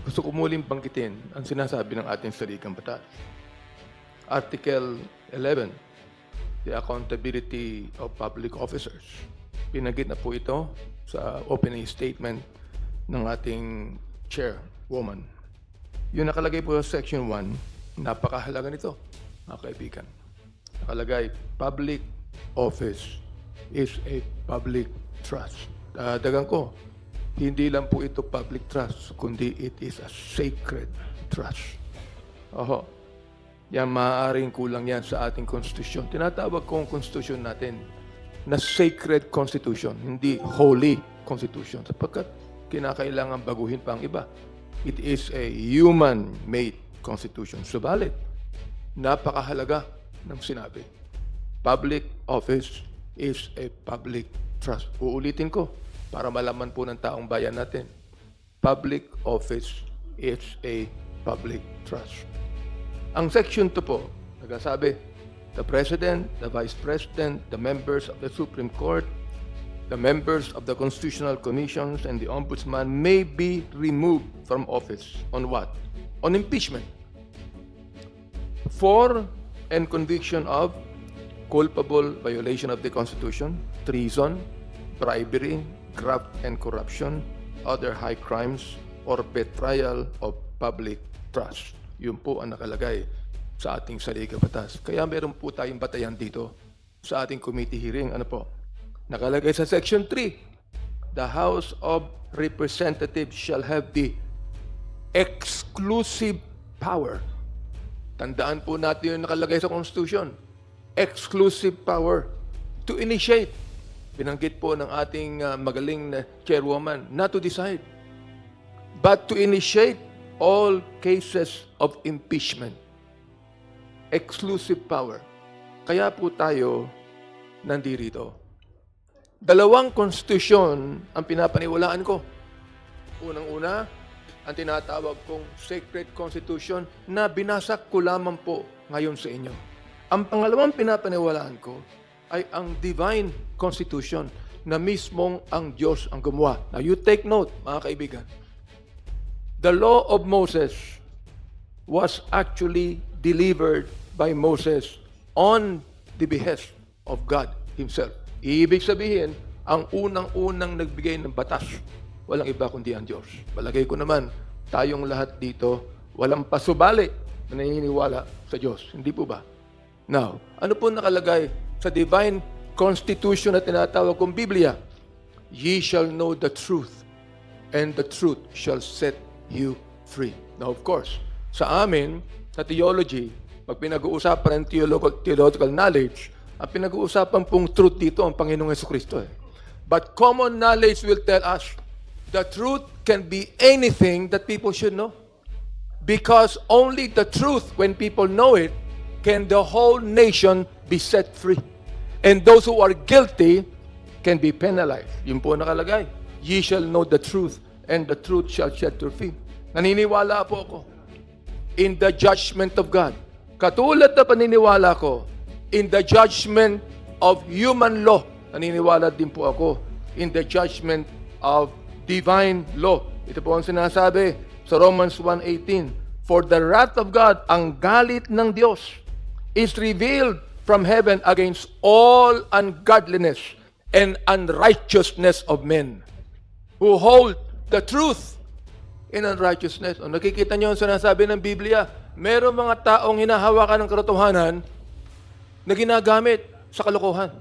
gusto ko muling banggitin ang sinasabi ng ating saligang batas. Article 11, the accountability of public officers. Pinagit na po ito sa opening statement ng ating chairwoman. Yung nakalagay po sa section 1, napakahalaga nito, mga kaibigan. Nakalagay, public office is a public trust. Dagan ko, hindi lang po ito public trust, kundi it is a sacred trust. Oho, yan maaaring kulang yan sa ating konstitusyon. Tinatawag ko ang konstitusyon natin na sacred constitution, hindi holy constitution. Sapagkat kinakailangan baguhin pa ang iba. It is a human-made constitution. Subalit, napakahalaga ng sinabi. Public office is a public trust. Uulitin ko para malaman po ng taong bayan natin. Public office is a public trust. Ang section 2 po, nagsasabi, the President, the Vice President, the members of the Supreme Court, the members of the Constitutional Commissions, and the Ombudsman may be removed from office on what? On impeachment. For and conviction of culpable violation of the Constitution, treason, bribery, graft and corruption, other high crimes, or betrayal of public trust. Yun po ang nakalagay sa ating saligang batas. Kaya meron po tayong batayan dito sa ating committee hearing. Ano po? Nakalagay sa section 3, the House of Representatives shall have the exclusive power. Tandaan po natin yung nakalagay sa Constitution. Exclusive power to initiate. Binanggit po ng ating magaling na chairwoman, not to decide, but to initiate all cases of impeachment. Exclusive power. Kaya po tayo nandirito. Dalawang konstitusyon ang pinapaniwalaan ko. Unang-una, ang tinatawag kong Sacred Constitution na binasak ko lamang po ngayon sa inyo. Ang pangalawang pinapaniwalaan ko ay ang Divine Constitution na mismong ang Diyos ang gumawa. Now you take note, mga kaibigan. The law of Moses was actually delivered by Moses on the behest of God Himself. Ibig sabihin, ang unang-unang nagbigay ng batas, walang iba kundi ang Diyos. Palagay ko naman, tayong lahat dito, walang pasubali na naniniwala sa Diyos. Hindi po ba? Now, ano po nakalagay sa Divine Constitution na tinatawag kong Biblia? Ye shall know the truth, and the truth shall set you free. Now, of course, sa amin, sa theology, pag pinag-uusapan ng theological knowledge, ang pinag-uusapan pong truth dito ang Panginoong Jesucristo. But common knowledge will tell us the truth can be anything that people should know. Because only the truth, when people know it, can the whole nation be set free. And those who are guilty can be penalized. Yun po nakalagay. Ye shall know the truth, and the truth shall set you free. Naniniwala po ako in the judgment of God. Katulad na paniniwala ko in the judgment of human law. Naniniwala din po ako in the judgment of divine law. Ito po ang sinasabi sa Romans 1:18. For the wrath of God, ang galit ng Diyos, is revealed from heaven against all ungodliness and unrighteousness of men who hold the truth in unrighteousness. O nakikita niyo ang sinasabi ng Biblia, meron mga taong hinahawakan ng katotohanan na ginagamit sa kalokohan.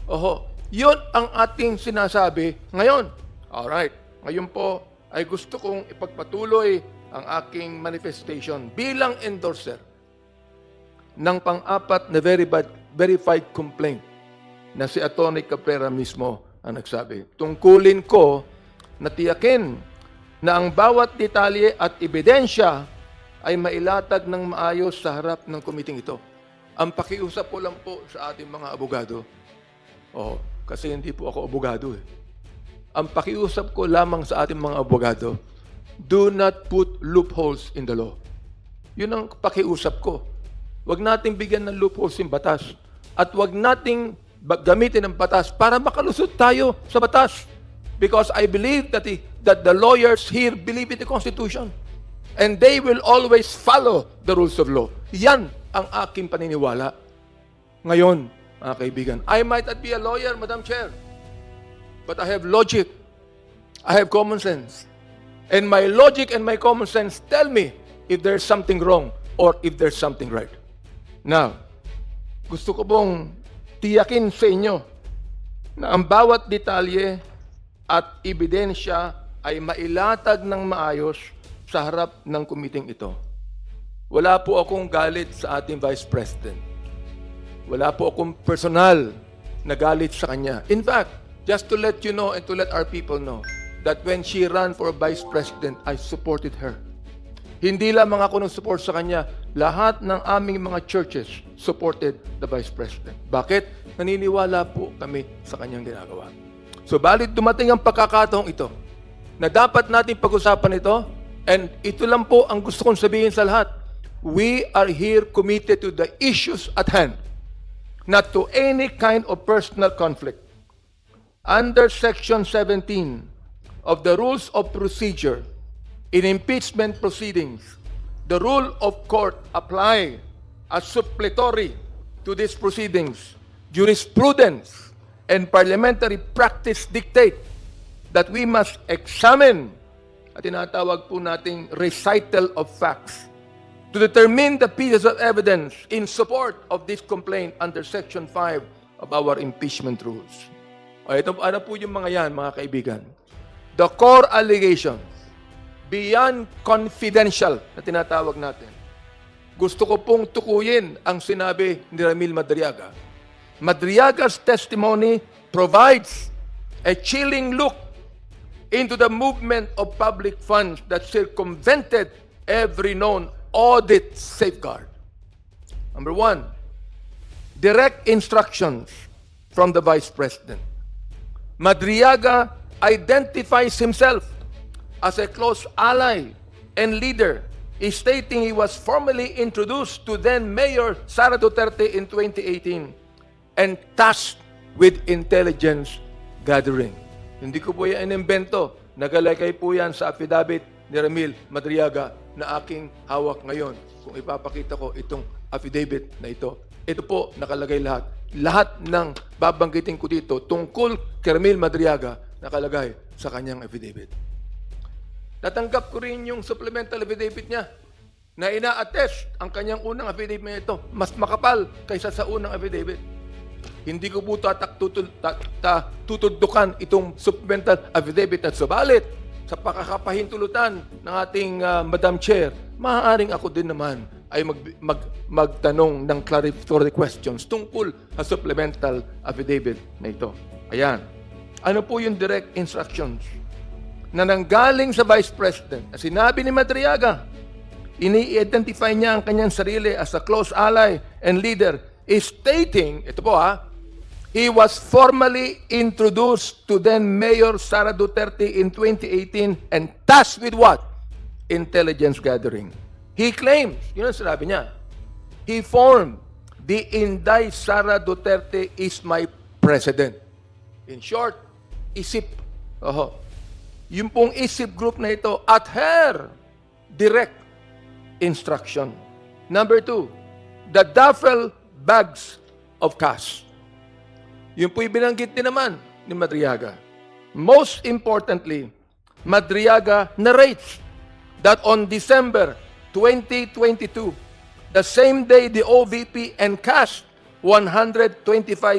Oho, yun ang ating sinasabi ngayon. Alright, ngayon po ay gusto kong ipagpatuloy ang aking manifestation bilang endorser ng pang-apat na verified complaint na si Atty. Cabrera mismo ang nagsabi. Tungkulin ko na tiyakin na ang bawat detalye at ebidensya ay mailatag ng maayos sa harap ng komiting ito. Ang pakiusap ko lang po sa ating mga abogado, kasi hindi po ako abogado eh. Ang pakiusap ko lamang sa ating mga abogado, do not put loopholes in the law. Yun ang pakiusap ko. Huwag nating bigyan ng loopholes yung batas. At huwag nating gamitin ang batas para makalusot tayo sa batas. because I believe that the lawyers here believe in the Constitution. And they will always follow the rules of law. Yan ang aking paniniwala. Ngayon, mga kaibigan, I might not be a lawyer, Madam Chair, but I have logic. I have common sense. And my logic and my common sense tell me if there's something wrong or if there's something right. Now, gusto ko pong tiyakin sa inyo na ang bawat detalye at ebidensya ay mailatag ng maayos sa harap ng kumiting ito. Wala po akong galit sa ating Vice President. Wala po akong personal na galit sa kanya. In fact, just to let you know and to let our people know that when she ran for Vice President, I supported her. Hindi lamang ako nang support sa kanya, lahat ng aming mga churches supported the Vice President. Bakit? Naniniwala po kami sa kanyang ginagawa. So, balit dumating ang pagkakataong ito na dapat natin pag-usapan ito, and ito lang po ang gusto kong sabihin sa lahat. We are here committed to the issues at hand, not to any kind of personal conflict. Under Section 17 of the Rules of Procedure, in impeachment proceedings, the rule of court apply as supplementary to these proceedings. Jurisprudence and parliamentary practice dictate that we must examine at tinatawag po nating recital of facts to determine the pieces of evidence in support of this complaint under Section 5 of our impeachment rules. O ito, ano po yung mga yan, mga kaibigan? The core allegations, beyond confidential na tinatawag natin. Gusto ko pong tukuyin ang sinabi ni Ramil Madriaga. Madriaga's testimony provides a chilling look into the movement of public funds that circumvented every known audit safeguard. Number one, direct instructions from the Vice President. Madriaga identifies himself as a close ally and leader, stating he was formally introduced to then Mayor Sara Duterte in 2018 and tasked with intelligence gathering. Hindi ko po yan inimbento. Nagalagay po yan sa affidavit ni Ramil Madriaga na aking hawak ngayon. Kung ipapakita ko itong affidavit na ito. Ito po nakalagay lahat. Lahat ng babanggitin ko dito tungkol kay Ramil Madriaga nakalagay sa kanyang affidavit. Natanggap ko rin yung supplemental affidavit niya na ina-attest ang kanyang unang affidavit na ito. Mas makapal kaysa sa unang affidavit. Hindi ko po tutudukan itong supplemental affidavit at subalit sa pakakapahintulutan ng ating Madam Chair, maaaring ako din naman ay magtanong ng clarificatory questions tungkol sa supplemental affidavit na ito. Ayan. Ano po yung direct instructions na nanggaling sa Vice President? Sinabi ni Madriaga, ini-identify niya ang kanyang sarili as a close ally and leader, is stating, ito po he was formally introduced to then Mayor Sara Duterte in 2018 and tasked with what? Intelligence gathering. He claims, yun ang sinabi niya, he formed the Inday Sara Duterte is my president. In short, ISIP. Yung pong ISIP group na ito at her direct instruction. Number two, the duffel bags of cash. Yung po'y binanggit din naman ni Madriaga. Most importantly, Madriaga narrates that on December 2022, the same day the OVP encashed 125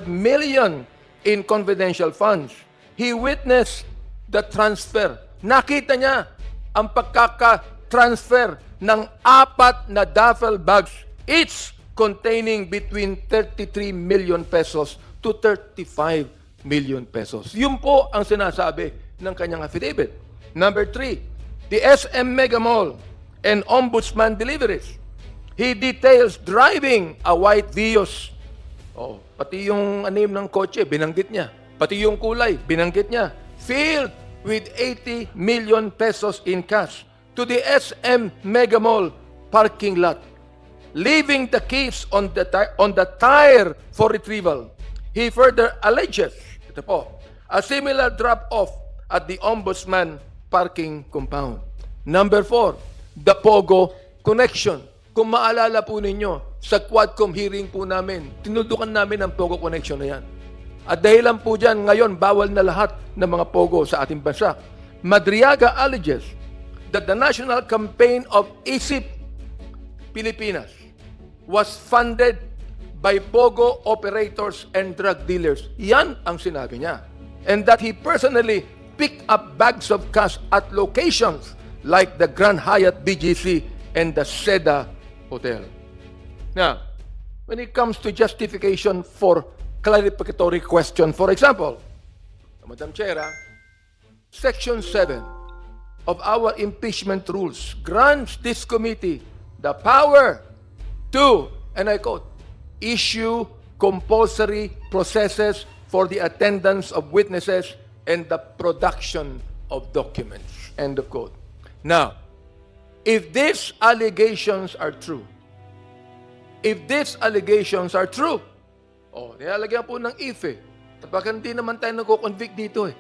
million in confidential funds, he witnessed the transfer. Nakita niya ang pagkaka-transfer ng 4 na duffel bags, each containing between 33 million pesos to 35 million pesos. Yun po ang sinasabi ng kanyang affidavit. Number 3, the SM Mega Mall and Ombudsman deliveries. He details driving a white Vios. Pati yung anim ng kotse, binanggit niya. Pati yung kulay, binanggit niya. Filled with 80 million pesos in cash to the SM Mega Mall parking lot, leaving the keys on the tire for retrieval. He further alleges, ito po, a similar drop-off at the Ombudsman parking compound. Number 4, the Pogo connection. Kung maalala po ninyo, sa Quadcom hearing po namin, tinudukan namin ang Pogo connection na yan. At dahilan po dyan, ngayon, bawal na lahat ng mga Pogo sa ating bansa. Madriaga alleges that the national campaign of ISIP Pilipinas was funded by Pogo operators and drug dealers. Yan ang sinabi niya. And that he personally picked up bags of cash at locations like the Grand Hyatt BGC and the Seda Hotel. Now, when it comes to justification for clarificatory question, for example, Madam Chair, Section 7 of our impeachment rules grants this committee the power to, and I quote, issue compulsory processes for the attendance of witnesses and the production of documents. End of quote. Now, if these allegations are true, nilalagyan po ng if eh. Kapag hindi naman tayo nagko-convict dito eh.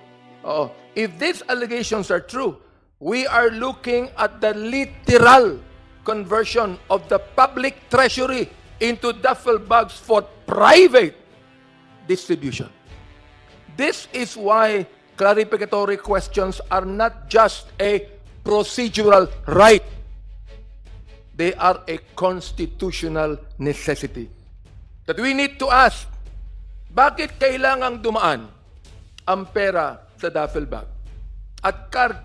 If these allegations are true, we are looking at the literal conversion of the public treasury into duffel bags for private distribution. This is why clarificatory questions are not just a procedural right. They are a constitutional necessity. That we need to ask, bakit kailangang dumaan ang pera sa duffel bag? At car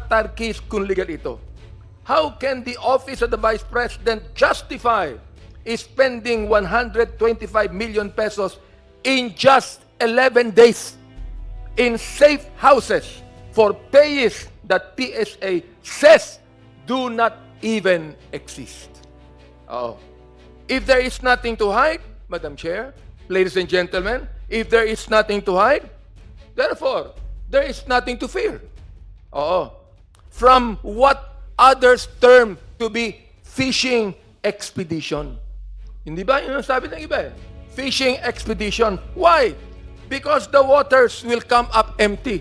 tarkis kung legal ito. How can the Office of the Vice President justify spending 125 million pesos in just 11 days in safe houses for payers that PSA says do not even exist? If there is nothing to hide, Madam Chair, ladies and gentlemen, if there is nothing to hide, therefore, there is nothing to fear. From what others term to be fishing expedition. Hindi ba? Yun ang sabi ng iba eh. Fishing expedition. Why? Because the waters will come up empty.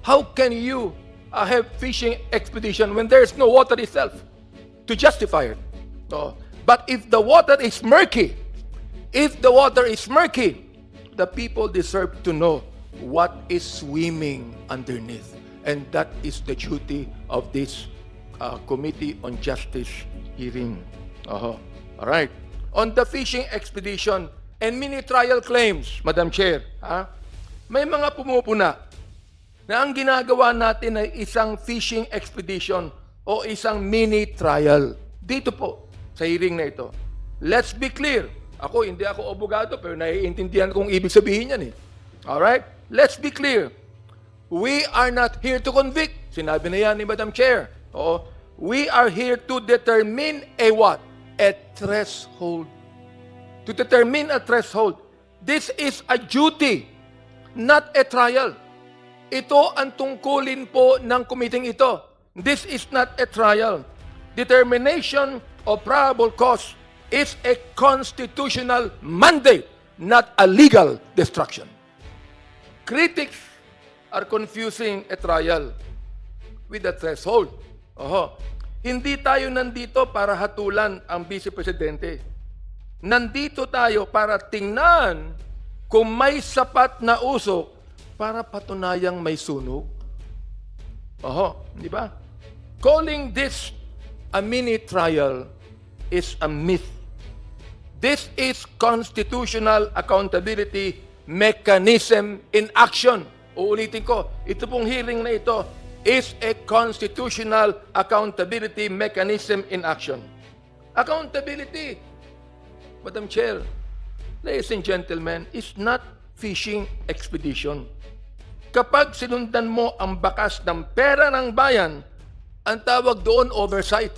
How can you have fishing expedition when there is no water itself to justify it? But if the water is murky, the people deserve to know what is swimming underneath. And that is the duty of this Committee on Justice hearing. All right. On the fishing expedition and mini trial claims, Madam Chair, may mga pumupuna na ang ginagawa natin ay isang fishing expedition o isang mini trial. Dito po, sa hearing na ito. Let's be clear. Hindi ako abogado, pero naiintindihan kong ibig sabihin yan eh. Alright? Let's be clear. We are not here to convict. Sinabi na yan ni Madam Chair. We are here to determine a what? A threshold. To determine a threshold. This is a duty, not a trial. Ito ang tungkulin po ng committee ito. This is not a trial. Determination of probable cause is a constitutional mandate, not a legal destruction. Critics are confusing a trial with a threshold. Hindi tayo nandito para hatulan ang Vice Presidente. Nandito tayo para tingnan kung may sapat na usok para patunayang may sunog. Di ba? Calling this a mini trial is a myth. This is constitutional accountability mechanism in action. Uulitin ko, ito pong hearing na ito is a constitutional accountability mechanism in action. Accountability, Madam Chair, ladies and gentlemen, is not fishing expedition. Kapag sinundan mo ang bakas ng pera ng bayan, ang tawag doon oversight.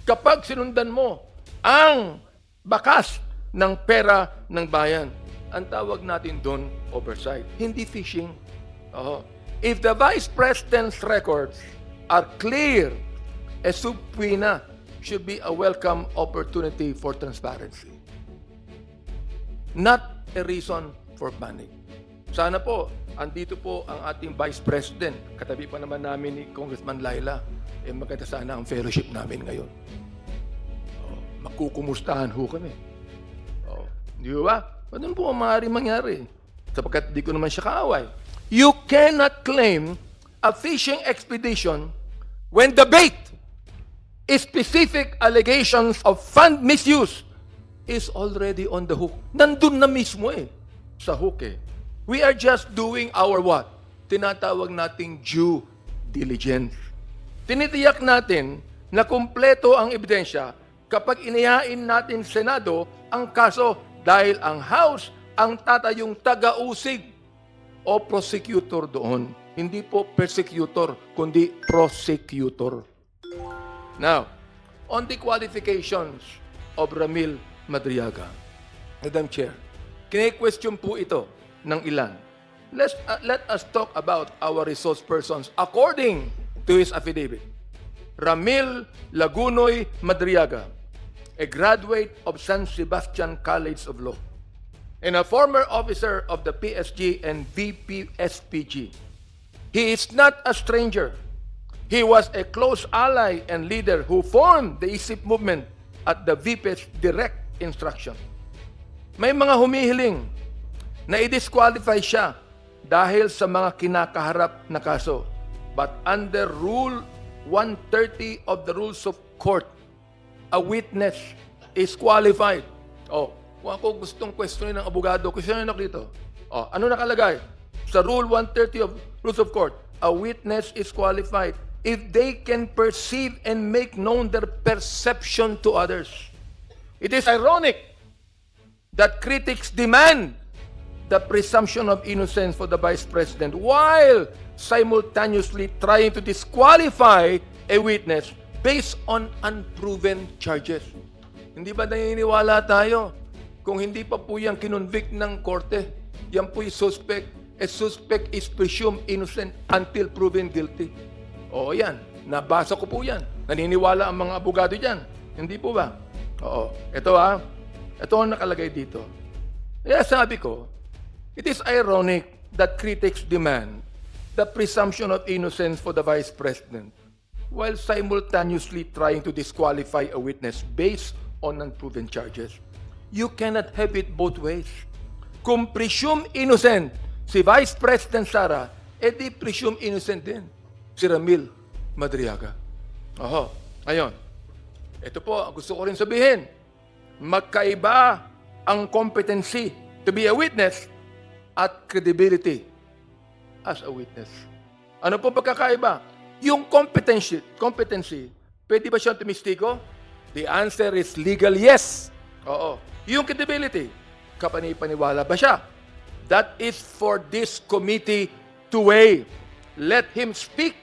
Kapag sinundan mo ang bakas ng pera ng bayan, ang tawag natin doon oversight. Hindi fishing. If the Vice President's records are clear, a subpoena should be a welcome opportunity for transparency. Not a reason for panic. Sana po, andito po ang ating Vice President. Katabi pa naman namin ni Congressman Laila. Maganda sana ang fellowship namin ngayon. Magkukumustahan ho kami. Di ba? Ano po ang maaaring mangyari? Sapagkat di ko naman siya kaaway. You cannot claim a fishing expedition when the bait is specific allegations of fund misuse is already on the hook. Nandun na mismo sa hook We are just doing our what? Tinatawag nating due diligence. Tinitiyak natin na kumpleto ang ebidensya kapag inihain natin Senado ang kaso dahil ang House ang tatayong taga-usig o prosecutor doon. Hindi po persecutor, kundi prosecutor. Now, on the qualifications of Ramil Madriaga, Madam Chair, kine-question po ito ng ilan. Let us talk about our resource persons according to his affidavit. Ramil Lagunoy Madriaga, a graduate of San Sebastian College of Law, and a former officer of the PSG and VPSPG. He is not a stranger. He was a close ally and leader who formed the ISIP movement at the VP's direct instruction. May mga humihiling na i-disqualify siya dahil sa mga kinakaharap na kaso. But under Rule 130 of the Rules of Court, a witness is qualified. Kung ako gustong questionin ng abogado, questionin ako dito. Ano nakalagay? Sa Rule 130 of Rules of Court, a witness is qualified if they can perceive and make known their perception to others. It is ironic that critics demand the presumption of innocence for the Vice President while simultaneously trying to disqualify a witness based on unproven charges. Hindi ba naniniwala tayo? Kung hindi pa po yan kinonvict ng korte, yan po yung suspect. A suspect is presumed innocent until proven guilty. Yan. Nabasa ko po yan. Naniniwala ang mga abogado dyan. Hindi po ba? Ito Ito ang nakalagay dito. Kaya sabi ko, it is ironic that critics demand the presumption of innocence for the Vice President while simultaneously trying to disqualify a witness based on unproven charges. You cannot have it both ways. Kung presume innocent si Vice President Sara, di presume innocent din si Ramil Madriaga. Ngayon, ito po, gusto ko rin sabihin, magkaiba ang competency to be a witness at credibility as a witness. Ano po pagkakaiba? Yung competency, pwede ba siyang tumistigo? The answer is legal yes. Yung credibility, kapanipaniwala ba siya? That is for this committee to weigh. Let him speak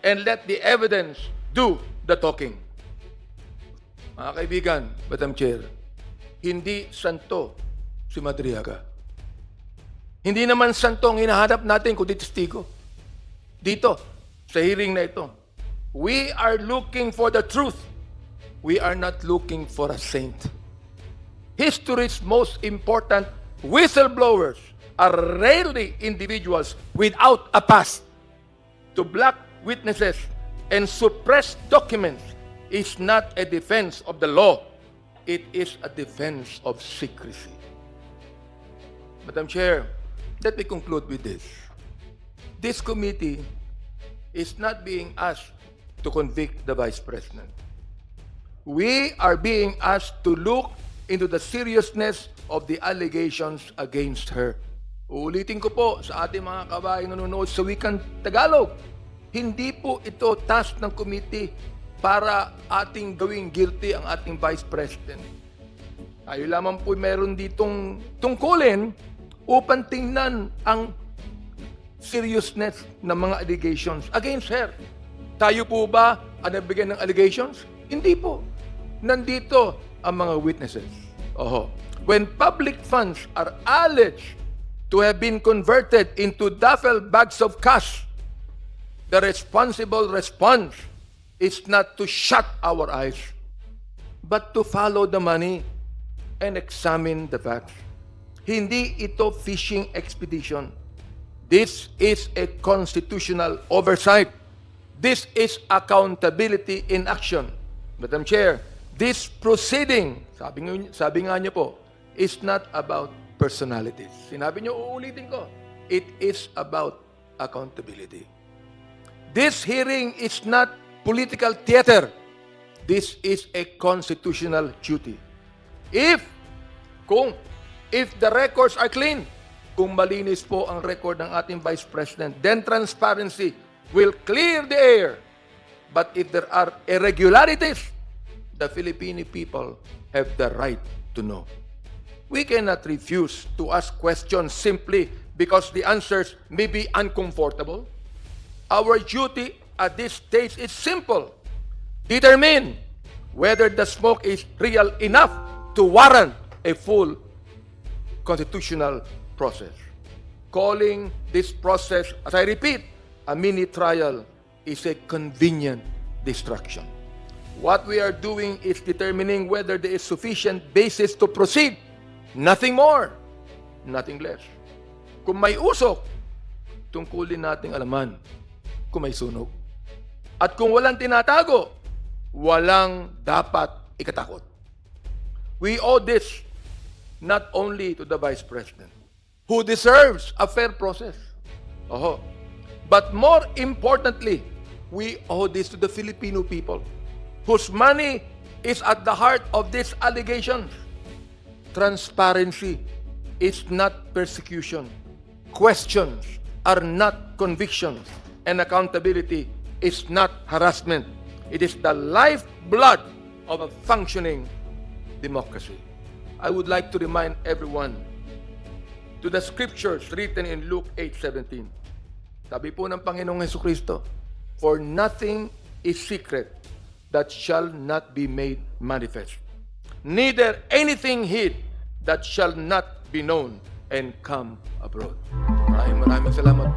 and let the evidence do the talking. Mga kaibigan, Madam Chair, hindi santo si Madriaga. Hindi naman santo ang hinahanap natin kundi testigo. Dito, sa hearing na ito, we are looking for the truth. We are not looking for a saint. History's most important whistleblowers are rarely individuals without a past. To block witnesses and suppress documents is not a defense of the law. It is a defense of secrecy. Madam Chair, let me conclude with this. This committee is not being asked to convict the Vice President. We are being asked to look into the seriousness of the allegations against her. Uulitin ko po sa ating mga kabayan nanonood sa wikang Tagalog, hindi po ito task ng committee para ating gawing guilty ang ating Vice President. Tayo lamang po meron ditong tungkulin upang tingnan ang seriousness ng mga allegations against her. Tayo po ba ang nabigyan ng allegations? Hindi po. Nandito ang mga witnesses. When public funds are alleged to have been converted into duffel bags of cash, the responsible response is not to shut our eyes, but to follow the money and examine the facts. Hindi ito fishing expedition. This is a constitutional oversight. This is accountability in action. Madam Chair, this proceeding, sabi nga niyo po, is not about personalities. Sinabi niyo, uulitin ko, it is about accountability. This hearing is not political theater. This is a constitutional duty. If the records are clean, kung malinis po ang record ng ating Vice President, then transparency will clear the air. But if there are irregularities, the Filipino people have the right to know. We cannot refuse to ask questions simply because the answers may be uncomfortable. Our duty at this stage is simple. Determine whether the smoke is real enough to warrant a full constitutional process. Calling this process, as I repeat, a mini trial is a convenient distraction. What we are doing is determining whether there is sufficient basis to proceed. Nothing more, nothing less. Kung may usok, tungkulin nating alaman kung may sunog. At kung walang tinatago, walang dapat ikatakot. We owe this not only to the Vice President, who deserves a fair process, but more importantly, we owe this to the Filipino people, whose money is at the heart of these allegations. Transparency is not persecution. Questions are not convictions. And accountability is not harassment. It is the lifeblood of a functioning democracy. I would like to remind everyone to the scriptures written in Luke 8:17. Sabi po ng Panginoong Jesucristo, "For nothing is secret that shall not be made manifest, neither anything hid that shall not be known and come abroad." Maraming salamat.